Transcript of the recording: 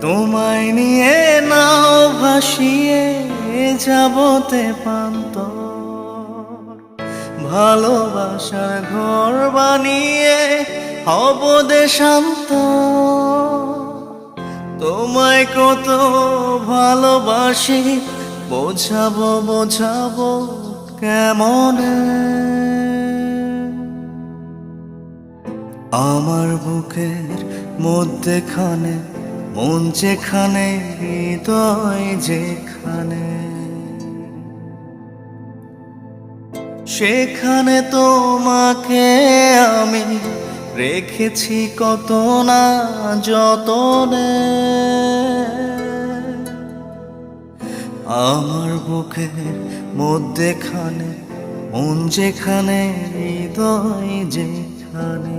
তোমায় নিয়ে নাও ভাসিয়ে যাবতে পান্ত, ভালোবাসার ঘর বানিয়ে হব দেশান্ত। তোমায় কত ভালোবাসি বোঝাবো বোঝাবো কেমনে। আমার বুকের মধ্যেখানে মন যেখানে, হৃদয় যেখানে, সেখানে তোমাকে আমি রেখেছি কত না যতনে। আমার বুকের মধ্যেখানে মন যেখানে, হৃদয় যেখানে।